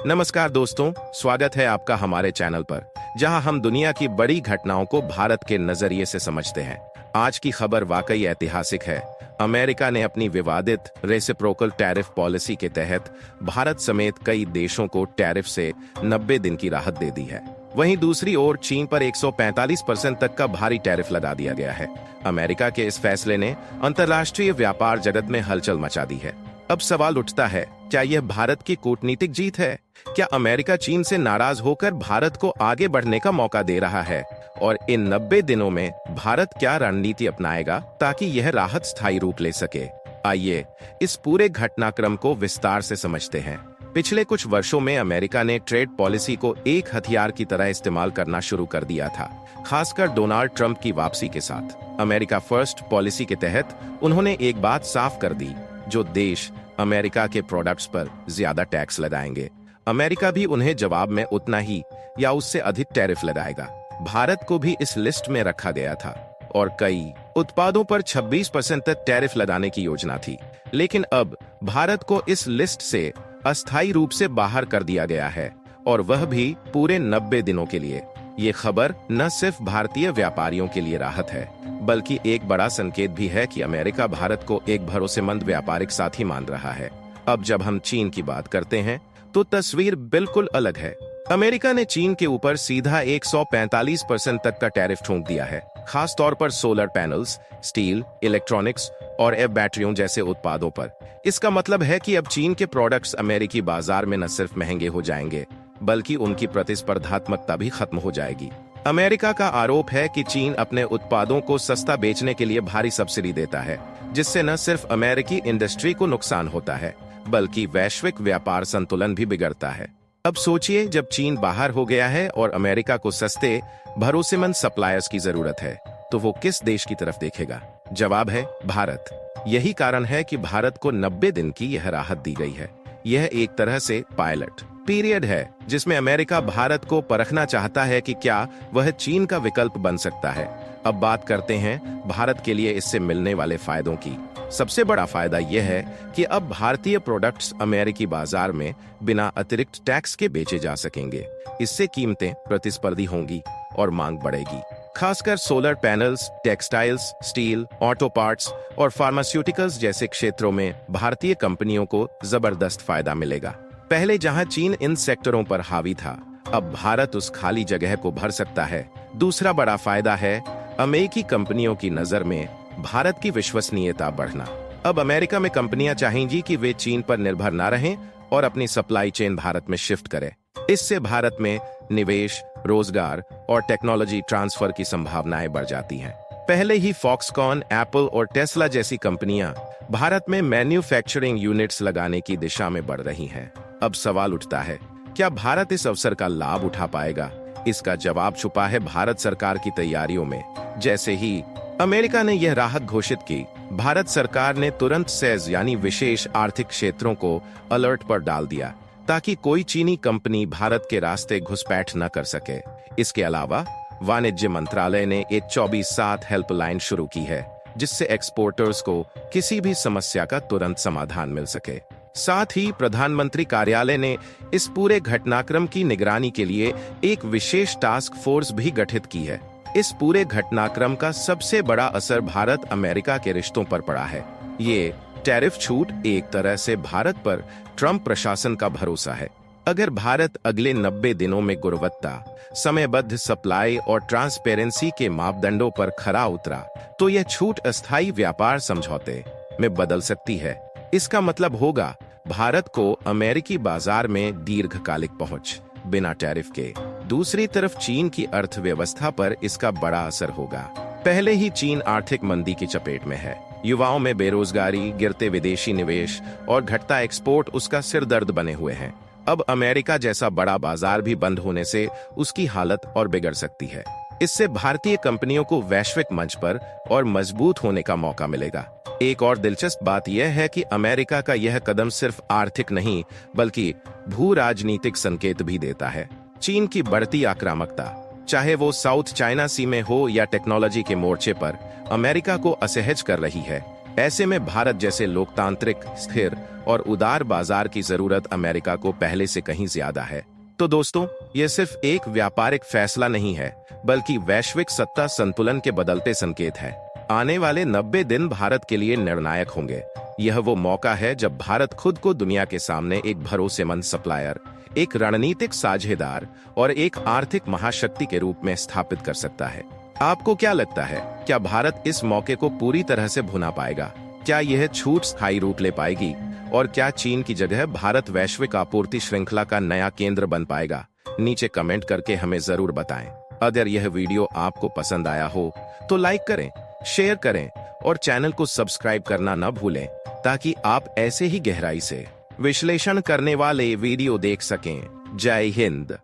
नमस्कार दोस्तों, स्वागत है आपका हमारे चैनल पर, जहां हम दुनिया की बड़ी घटनाओं को भारत के नजरिए से समझते हैं। आज की खबर वाकई ऐतिहासिक है। अमेरिका ने अपनी विवादित रेसिप्रोकल टैरिफ पॉलिसी के तहत भारत समेत कई देशों को टैरिफ से 90 दिन की राहत दे दी है। वहीं दूसरी ओर चीन पर 145% तक का भारी टैरिफ लगा दिया गया है। अमेरिका के इस फैसले ने अंतर्राष्ट्रीय व्यापार जगत में हलचल मचा दी है। अब सवाल उठता है, क्या यह भारत की कूटनीतिक जीत है? क्या अमेरिका चीन से नाराज होकर भारत को आगे बढ़ने का मौका दे रहा है? और इन 90 दिनों में भारत क्या रणनीति अपनाएगा ताकि यह राहत स्थायी रूप ले सके? आइए इस पूरे घटनाक्रम को विस्तार से समझते हैं। पिछले कुछ वर्षों में अमेरिका ने ट्रेड पॉलिसी को एक हथियार की तरह इस्तेमाल करना शुरू कर दिया था, खासकर डोनाल्ड ट्रंप की वापसी के साथ। अमेरिका फर्स्ट पॉलिसी के तहत उन्होंने एक बात साफ कर दी, जो देश अमेरिका के प्रोडक्ट्स पर ज्यादा टैक्स लगाएंगे, अमेरिका भी उन्हें जवाब में उतना ही या उससे अधिक टैरिफ लगाएगा। भारत को भी इस लिस्ट में रखा गया था और कई उत्पादों पर 26% तक टैरिफ लगाने की योजना थी। लेकिन अब भारत को इस लिस्ट से अस्थायी रूप से बाहर कर दिया गया है, और वह भी पूरे 90 दिनों के लिए। ये खबर न सिर्फ भारतीय व्यापारियों के लिए राहत है, बल्कि एक बड़ा संकेत भी है कि अमेरिका भारत को एक भरोसेमंद व्यापारिक साथी मान रहा है। अब जब हम चीन की बात करते हैं तो तस्वीर बिल्कुल अलग है। अमेरिका ने चीन के ऊपर सीधा 145% तक का टैरिफ ठोक दिया है, खास तौर पर सोलर पैनल्स, स्टील, इलेक्ट्रॉनिक्स और एफ बैटरियों जैसे उत्पादों पर। इसका मतलब है कि अब चीन के प्रोडक्ट्स अमेरिकी बाजार में न सिर्फ महंगे हो जाएंगे, बल्कि उनकी प्रतिस्पर्धात्मकता भी खत्म हो जाएगी। अमेरिका का आरोप है कि चीन अपने उत्पादों को सस्ता बेचने के लिए भारी सब्सिडी देता है, जिससे न सिर्फ अमेरिकी इंडस्ट्री को नुकसान होता है, बल्कि वैश्विक व्यापार संतुलन भी बिगड़ता है। अब सोचिए, जब चीन बाहर हो गया है और अमेरिका को सस्ते, भरोसेमंद सप्लायर्स की जरूरत है, तो वो किस देश की तरफ देखेगा? जवाब है भारत। यही कारण है कि भारत को 90 दिन की यह राहत दी गई है। यह एक तरह से पायलट पीरियड है, जिसमें अमेरिका भारत को परखना चाहता है कि क्या वह चीन का विकल्प बन सकता है। अब बात करते हैं भारत के लिए इससे मिलने वाले फायदों की। सबसे बड़ा फायदा यह है कि अब भारतीय प्रोडक्ट्स अमेरिकी बाजार में बिना अतिरिक्त टैक्स के बेचे जा सकेंगे। इससे कीमतें प्रतिस्पर्धी होंगी और मांग बढ़ेगी। खासकर solar panels, textiles, steel, auto parts और फार्मास्यूटिकल्स जैसे क्षेत्रों में भारतीय कंपनियों को जबरदस्त फायदा मिलेगा। पहले जहां चीन इन सेक्टरों पर हावी था, अब भारत उस खाली जगह को भर सकता है। दूसरा बड़ा फायदा है अमेरिकी कंपनियों की नजर में भारत की विश्वसनीयता बढ़ना। अब अमेरिका में कंपनियां चाहेंगी कि वे चीन पर निर्भर न रहें और अपनी सप्लाई चेन भारत में शिफ्ट करें। इससे भारत में निवेश, रोजगार और टेक्नोलॉजी ट्रांसफर की संभावनाएं बढ़ जाती हैं। पहले ही फॉक्सकॉन, एप्पल और टेस्ला जैसी कंपनियां भारत में मैन्युफैक्चरिंग यूनिट्स लगाने की दिशा में बढ़ रही हैं। अब सवाल उठता है, क्या भारत इस अवसर का लाभ उठा पाएगा? इसका जवाब छुपा है भारत सरकार की तैयारियों में। जैसे ही अमेरिका ने यह राहत घोषित की, भारत सरकार ने तुरंत सेज यानी विशेष आर्थिक क्षेत्रों को अलर्ट पर डाल दिया, ताकि कोई चीनी कंपनी भारत के रास्ते घुसपैठ न कर सके। इसके अलावा वाणिज्य मंत्रालय ने एक 24/7 हेल्पलाइन शुरू की है, जिससे एक्सपोर्टर्स को किसी भी समस्या का तुरंत समाधान मिल सके। साथ ही प्रधानमंत्री कार्यालय ने इस पूरे घटनाक्रम की निगरानी के लिए एक विशेष टास्क फोर्स भी गठित की है। इस पूरे घटनाक्रम का सबसे बड़ा असर भारत अमेरिका के रिश्तों पर पड़ा है। ये टैरिफ छूट एक तरह से भारत पर ट्रंप प्रशासन का भरोसा है। अगर भारत अगले 90 दिनों में गुणवत्ता, समयबद्ध सप्लाई और ट्रांसपेरेंसी के मापदंडों पर खरा उतरा, तो यह छूट अस्थायी व्यापार समझौते में बदल सकती है। इसका मतलब होगा भारत को अमेरिकी बाजार में दीर्घकालिक पहुंच बिना टैरिफ के। दूसरी तरफ चीन की अर्थव्यवस्था पर इसका बड़ा असर होगा। पहले ही चीन आर्थिक मंदी की चपेट में है। युवाओं में बेरोजगारी, गिरते विदेशी निवेश और घटता एक्सपोर्ट उसका सिरदर्द बने हुए हैं। अब अमेरिका जैसा बड़ा बाजार भी बंद होने से उसकी हालत और बिगड़ सकती है। इससे भारतीय कंपनियों को वैश्विक मंच पर और मजबूत होने का मौका मिलेगा। एक और दिलचस्प बात यह है कि अमेरिका का यह कदम सिर्फ आर्थिक नहीं, बल्कि भू राजनीतिक संकेत भी देता है। चीन की बढ़ती आक्रामकता, चाहे वो साउथ चाइना सी में हो या टेक्नोलॉजी के मोर्चे पर, अमेरिका को असहज कर रही है। ऐसे में भारत जैसे लोकतांत्रिक, स्थिर और उदार बाजार की जरूरत अमेरिका को पहले से कहीं ज्यादा है। तो दोस्तों, यह सिर्फ एक व्यापारिक फैसला नहीं है, बल्कि वैश्विक सत्ता संतुलन के बदलते संकेत है। आने वाले 90 दिन भारत के लिए निर्णायक होंगे। यह वो मौका है जब भारत खुद को दुनिया के सामने एक भरोसेमंद सप्लायर, एक रणनीतिक साझेदार और एक आर्थिक महाशक्ति के रूप में स्थापित कर सकता है। आपको क्या लगता है, क्या भारत इस मौके को पूरी तरह से भुना पाएगा? क्या यह छूट स्थायी रूप ले पाएगी? और क्या चीन की जगह भारत वैश्विक आपूर्ति श्रृंखला का नया केंद्र बन पाएगा? नीचे कमेंट करके हमें जरूर बताएं। अगर यह वीडियो आपको पसंद आया हो तो लाइक करें, शेयर करें और चैनल को सब्सक्राइब करना न भूलें, ताकि आप ऐसे ही गहराई से विश्लेषण करने वाले वीडियो देख सकें। जय हिंद।